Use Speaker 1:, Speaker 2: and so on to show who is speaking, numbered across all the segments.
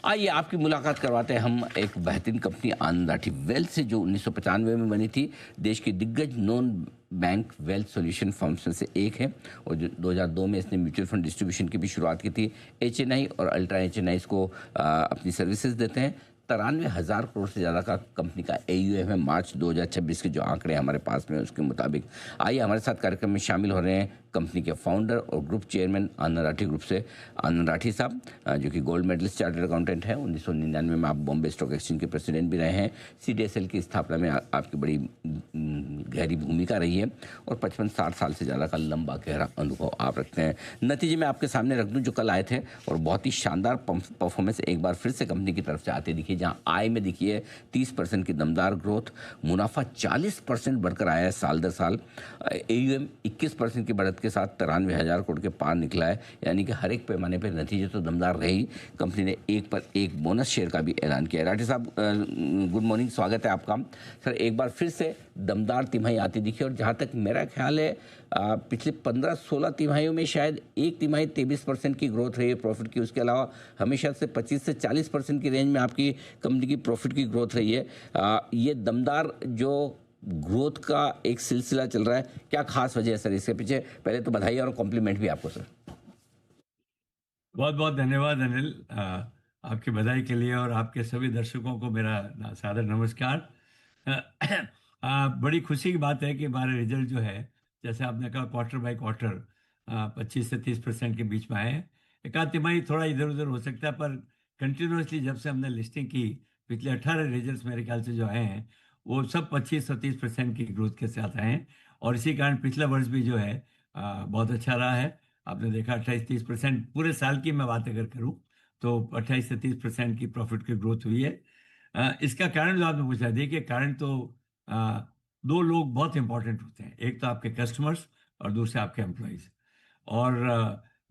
Speaker 1: आइए आपकी मुलाकात करवाते हैं हम एक बेहतरीन कंपनी आनंद राठी वेल्थ से, जो 1995 में बनी थी। देश की दिग्गज non bank wealth solution firms में से एक है और जो 2002 में इसने म्यूचुअल फंड डिस्ट्रीब्यूशन की भी शुरुआत की थी। एचएनआई और अल्ट्रा एचएनआई को अपनी सर्विसेज देते हैं। 93,000 करोड़ से ज़्यादा का कंपनी का एयूएम है। मार्च 2026 के जो आंकड़े हमारे पास में उसके मुताबिक। आइए हमारे साथ कार्यक्रम में शामिल हो रहे हैं कंपनी के फाउंडर और ग्रुप चेयरमैन आनंद राठी ग्रुप से आनंद राठी साहब, जो कि गोल्ड मेडलिस्ट चार्टर्ड अकाउंटेंट है। 1999 में आप बॉम्बे स्टॉक एक्सचेंज के प्रेसिडेंट भी रहे हैं। सीडीएसएल की स्थापना में आपकी बड़ी गहरी भूमिका रही है और 55-60 साल से ज़्यादा का लंबा गहरा अनुभव आप रखते हैं। नतीजे में आपके सामने रख दूँ, जो कल आए थे और बहुत ही शानदार परफॉर्मेंस एक बार फिर से कंपनी की तरफ से आते दिखिए, जहाँ आय में दिखिए 30% की दमदार ग्रोथ, मुनाफा 40% बढ़कर आया है साल दर साल, एयूएम 21% की बढ़त के साथ 93,000 करोड़ के पार निकला है। यानी कि हर एक पैमाने पर नतीजे तो दमदार रहे ही। कंपनी ने एक पर एक बोनस शेयर का भी ऐलान किया है। राठी साहब, गुड मॉर्निंग, स्वागत है आपका। सर, एक बार फिर से दमदार तिमाही आती दिखी और जहाँ तक मेरा ख्याल है पिछले 15-16 तिमाहियों में शायद एक तिमाही 23% की ग्रोथ रही है प्रॉफिट की। उसके अलावा हमेशा से 25 से 40% की रेंज में आपकी कंपनी की प्रॉफिट की ग्रोथ रही है। ये दमदार जो ग्रोथ का एक सिलसिला चल रहा है, क्या खास वजह है सर इसके पीछे? पहले तो बधाई और कॉम्प्लीमेंट भी आपको सर।
Speaker 2: बहुत बहुत धन्यवाद अनिल, आपकी बधाई के लिए और आपके सभी दर्शकों को मेरा सादर नमस्कार। बड़ी खुशी की बात है कि हमारे रिजल्ट जो है, जैसे आपने कहा, क्वार्टर बाय क्वार्टर 25 से 30% के बीच में आए हैं। एक आध तिमाही थोड़ा इधर उधर हो सकता है, पर कंटिन्यूसली जब से हमने लिस्टिंग की, पिछले 18 रिजल्ट मेरे ख्याल से जो आए हैं वो सब 25 से 30% की ग्रोथ के साथ आए हैं। और इसी कारण पिछला वर्ष भी जो है बहुत अच्छा रहा है। आपने देखा 28-30% पूरे साल की मैं बात अगर करूं तो 28 से 30% की प्रॉफिट की ग्रोथ हुई है। इसका कारण जो आपने पूछा, देखिए कारण तो अ, दो लोग बहुत इंपॉर्टेंट होते हैं। एक तो आपके कस्टमर्स और दूसरे आपके एम्प्लॉयज। और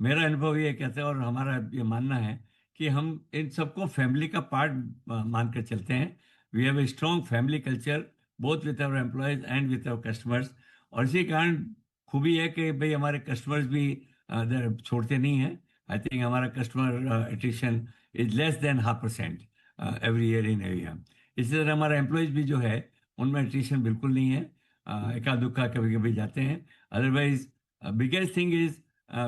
Speaker 2: मेरा अनुभव ये कहता है और हमारा ये मानना है कि हम इन सबको फैमिली का पार्ट मानकर चलते हैं। We have a strong family culture both with our employees and with our customers. और इसी कारण खूबी है कि भाई हमारे कस्टमर्स भी छोड़ते नहीं हैं। आई थिंक हमारा customer attrition is less than 0.5% every year in area. इसी तरह हमारा एम्प्लॉयज भी जो है उनमें एटिशन बिल्कुल नहीं है। एका दुक्का कभी कभी जाते हैं। Otherwise biggest thing is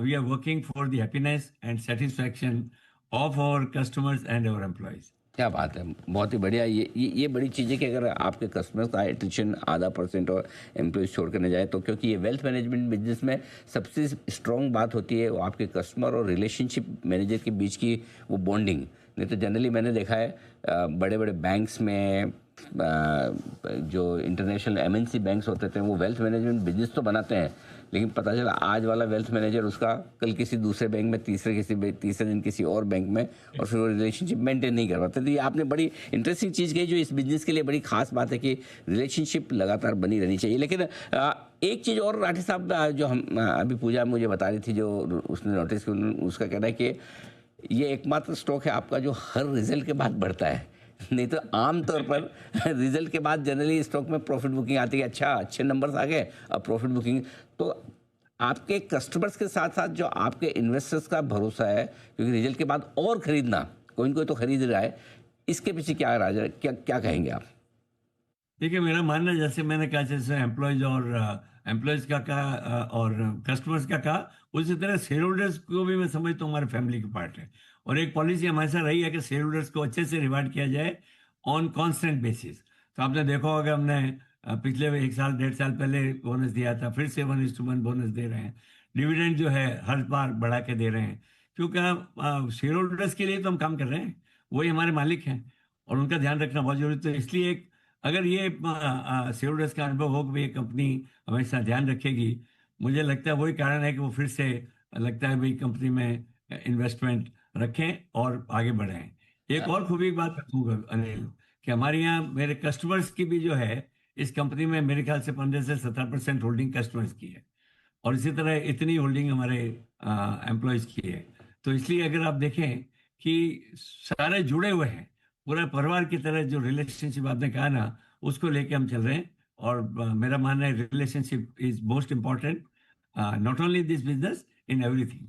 Speaker 2: we are working for the happiness and satisfaction of our customers and our employees.
Speaker 1: क्या बात है, बहुत ही बढ़िया। ये बड़ी चीज़ है कि अगर आपके कस्टमर्स का एटेंशन 0.5% और एम्प्लॉयज़ छोड़ कर न जाए, तो क्योंकि ये वेल्थ मैनेजमेंट बिजनेस में सबसे स्ट्रॉन्ग बात होती है वो आपके कस्टमर और रिलेशनशिप मैनेजर के बीच की वो बॉन्डिंग। नहीं तो जनरली मैंने देखा है बड़े बड़े बैंक्स में जो इंटरनेशनल एमएनसी बैंक्स होते थे, वो वेल्थ मैनेजमेंट बिजनेस तो बनाते हैं, लेकिन पता चला आज वाला वेल्थ मैनेजर उसका कल किसी दूसरे बैंक में, तीसरे दिन किसी और बैंक में, और फिर वो रिलेशनशिप मेंटेन नहीं कर पाते। तो ये आपने बड़ी इंटरेस्टिंग चीज़ कही, जो इस बिजनेस के लिए बड़ी खास बात है कि रिलेशनशिप लगातार बनी रहनी चाहिए। लेकिन एक चीज़ और राठी साहब, जो हम अभी पूजा मुझे बता रही थी, जो उसने नोटिस की, उसका कहना है कि ये एकमात्र स्टॉक है आपका जो हर रिजल्ट के बाद बढ़ता है। नहीं तो आमतौर पर रिजल्ट के बाद जनरली स्टॉक में प्रॉफिट बुकिंग आती है। अच्छा, अच्छे नंबर्स आ गए, अब प्रॉफिट बुकिंग। तो आपके कस्टमर्स के साथ साथ जो आपके इन्वेस्टर्स का भरोसा है, क्योंकि रिजल्ट के बाद और खरीदना, कोई ना कोई तो खरीद रहा है, इसके पीछे क्या राज है, क्या क्या कहेंगे आप?
Speaker 2: देखिए, मेरा मानना है, जैसे मैंने कहा, जैसे एम्प्लॉयज का कहा और कस्टमर्स का कहा, उसी तरह शेयर होल्डर्स को भी मैं समझता हूँ हमारे फैमिली के पार्ट है। और एक पॉलिसी हमारे साथ रही है कि शेयर होल्डर्स को अच्छे से रिवार्ड किया जाए ऑन कांस्टेंट बेसिस। तो आपने देखा होगा, हमने पिछले 1 साल 1.5 साल पहले बोनस दिया था, फिर से 1:1 बोनस दे रहे हैं। डिविडेंड जो है हर बार बढ़ा के दे रहे हैं, क्योंकि शेयर होल्डर्स के लिए तो हम काम कर रहे हैं, वही हमारे मालिक हैं और उनका ध्यान रखना बहुत जरूरी। तो इसलिए अगर ये शेयर होल्डर्स का अनुभव हो कि भाई ये कंपनी हमेशा ध्यान रखेगी, मुझे लगता है वही कारण है कि वो फिर से लगता है भाई कंपनी में इन्वेस्टमेंट रखें और आगे बढ़ें। एक और खूबी की बात रखूंगा अनिल, कि हमारे यहाँ मेरे कस्टमर्स की भी जो है इस कंपनी में मेरे ख्याल से 15 से 17% होल्डिंग कस्टमर्स की है। और इसी तरह इतनी होल्डिंग हमारे एम्प्लॉयज की है। तो इसलिए अगर आप देखें कि सारे जुड़े हुए हैं, पूरा परिवार की तरह जो रिलेशनशिप आपने कहा ना, उसको लेके हम चल रहे हैं। और मेरा मानना है relationship is most important, not only this business, in everything.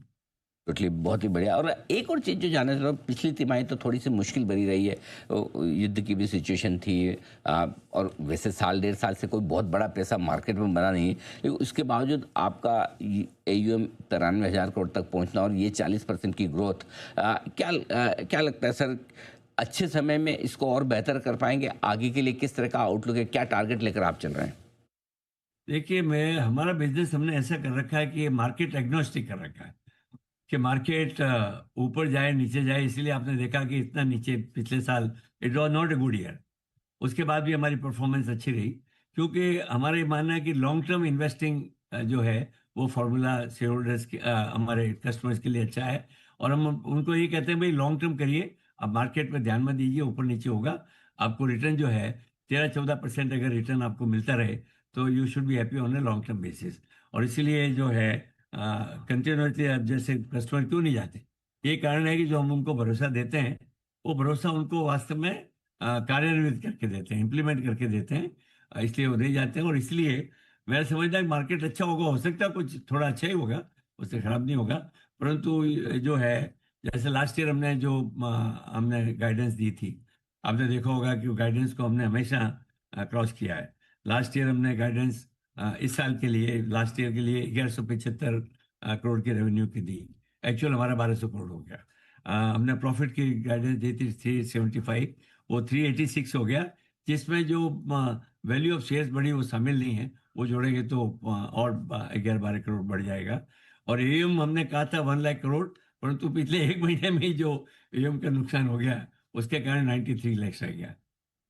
Speaker 1: Totally बहुत ही बढ़िया। और एक और चीज़ जो जानना चाह रहा हूँ, पिछली तिमाही तो थोड़ी सी मुश्किल भरी रही है, युद्ध की भी सिचुएशन थी, और वैसे साल डेढ़ साल से कोई बहुत बड़ा पैसा मार्केट में बना नहीं, लेकिन उसके बावजूद आपका AUM 93,000 करोड़ तक पहुंचना और ये 40% की ग्रोथ, क्या लगता है सर, अच्छे समय में इसको और बेहतर कर पाएंगे? आगे के लिए किस तरह का आउटलुक है, क्या टारगेट लेकर आप चल रहे हैं?
Speaker 2: देखिए, मैं हमारा बिजनेस हमने ऐसा कर रखा है कि मार्केट एग्नोस्टिक कर रखा है कि मार्केट ऊपर जाए नीचे जाए, इसलिए आपने देखा कि इतना नीचे पिछले साल it was not a good year. उसके बाद भी हमारी परफॉर्मेंस अच्छी रही, क्योंकि हमारा ये मानना है कि लॉन्ग टर्म इन्वेस्टिंग जो है वो फार्मूला शेयर होल्डर्स के हमारे कस्टमर्स के लिए अच्छा है। और हम उनको ये कहते हैं भाई लॉन्ग टर्म करिए, आप मार्केट पर ध्यान मत दीजिए, ऊपर नीचे होगा, आपको रिटर्न जो है 13-14% अगर रिटर्न आपको मिलता रहे तो you should be happy on a long term basis. और इसीलिए जो है कंटिन्यूसली अब जैसे कस्टमर क्यों नहीं जाते, ये कारण है कि जो हम उनको भरोसा देते हैं वो भरोसा उनको वास्तव में कार्यान्वित करके देते हैं, इम्प्लीमेंट करके देते हैं। इसलिए वो नहीं जाते हैं। और इसलिए मैं समझता हूँ मार्केट अच्छा होगा, हो सकता है कुछ थोड़ा अच्छा ही होगा, उससे खराब नहीं होगा। परंतु जो है जैसे लास्ट ईयर हमने जो हमने गाइडेंस दी थी, आपने देखा होगा कि गाइडेंस को हमने हमेशा क्रॉस किया है। लास्ट ईयर हमने गाइडेंस इस साल के लिए, लास्ट ईयर के लिए 1175 करोड़ की रेवेन्यू की दी, एक्चुअल हमारा 1200 करोड़ हो गया। हमने प्रॉफिट की गाइडेंस दी थी 375, वो 386 हो गया, जिसमें जो वैल्यू ऑफ शेयर्स बढ़ी वो शामिल नहीं है, वो जोड़ेंगे तो और 11-12 करोड़ बढ़ जाएगा। और एयूएम हमने कहा था 1 लाख करोड़, परंतु पिछले एक महीने में ही जो एयूएम का नुकसान हो गया उसके कारण 93 लाख रह गया।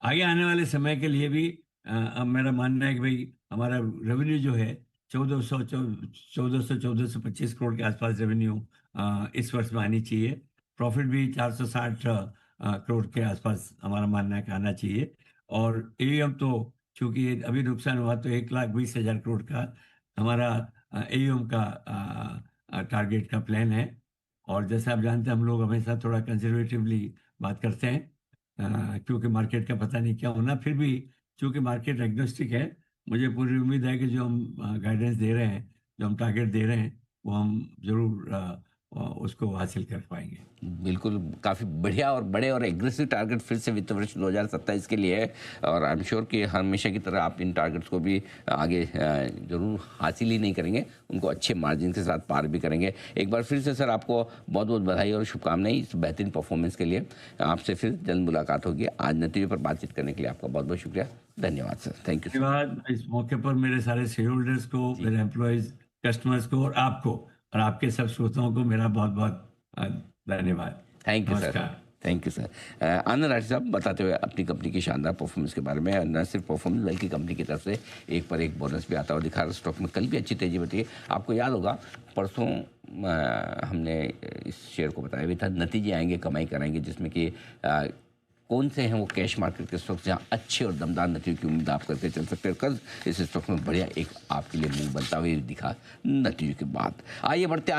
Speaker 2: आगे आने वाले समय के लिए भी अब मेरा मानना है कि भाई हमारा रेवेन्यू जो है 1425 करोड़ के आसपास रेवेन्यू इस वर्ष में आनी चाहिए। प्रॉफिट भी 460 करोड़ के आसपास हमारा मानना है कि आना चाहिए। और एयूएम तो चूंकि अभी नुकसान हुआ तो 1,20,000 करोड़ का हमारा एयूएम का टारगेट का प्लान है। और जैसे आप जानते हैं हम लोग हमेशा थोड़ा कंजर्वेटिवली बात करते हैं, क्योंकि मार्केट का पता नहीं क्या होना। फिर भी चूंकि मार्केट एग्नोस्टिक है, मुझे पूरी उम्मीद है कि जो हम गाइडेंस दे रहे हैं, जो हम टारगेट दे रहे हैं, वो हम जरूर उसको हासिल कर पाएंगे।
Speaker 1: बिल्कुल, काफ़ी बढ़िया और बड़े और एग्रेसिव टारगेट फिर से वित्त वर्ष 2027 के लिए है, और आई एम श्योर कि हमेशा की तरह आप इन टारगेट्स को भी आगे ज़रूर हासिल ही नहीं करेंगे, उनको अच्छे मार्जिन के साथ पार भी करेंगे। एक बार फिर से सर आपको बहुत बहुत बधाई और शुभकामनाएं इस बेहतरीन परफॉर्मेंस के लिए। आपसे फिर जल्द मुलाकात होगी। आज नतीजे पर बातचीत करने के लिए आपका बहुत बहुत शुक्रिया। धन्यवाद सर, थैंक यू।
Speaker 2: धन्यवाद इस मौके पर मेरे सारे शेयर होल्डर्स को, मेरे एम्प्लॉयज, कस्टमर्स को और आपको और आपके सब श्रोताओं को मेरा बहुत बहुत धन्यवाद।
Speaker 1: Thank you sir.
Speaker 2: नमस्कार।
Speaker 1: Thank you sir. Anand Rathi साहब बताते हुए अपनी कंपनी की शानदार परफॉर्मेंस के बारे में, न सिर्फ परफॉर्मेंस बल्कि कंपनी की तरफ से एक पर एक बोनस भी आता हुआ दिखा रहा। स्टॉक में कल भी अच्छी तेजी बढ़ी है। आपको याद होगा परसों हमने इस शेयर को बताया भी था, नतीजे आएंगे कमाई कराएंगे, जिसमें कि कौन से हैं वो कैश मार्केट के स्टॉक्स जहां अच्छे और दमदार नतीजों की उम्मीद आप करके चल सकते हैं। कल इस स्टॉक में बढ़िया एक आपके लिए मूव बनता हुआ दिखा नतीजों के बाद। आइए बढ़ते